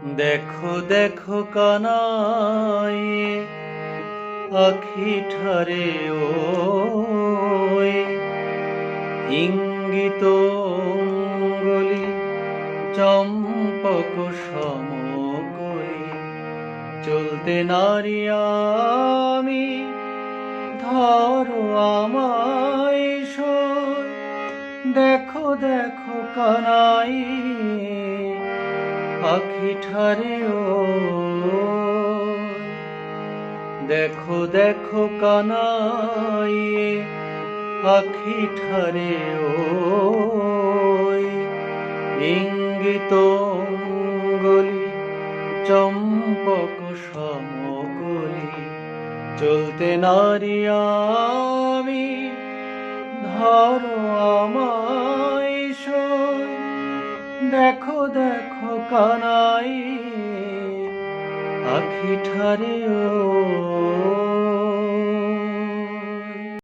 দেখো দেখো কানাই আখি ঠারে ওই ইঙ্গিত অঙ্গুলি চম্পক সমকলি চলতে নারি আমি ধরো আমায় সই দেখো দেখো কানাই আখি ঠারে ওই দেখো দেখো কানাই আখি ঠারে ওই ইঙ্গিত অঙ্গুলি চম্পক সমকলি চলতে নারি আমি ধরো আমায় সই দেখো দেখো কানাই আখি ঠারে ও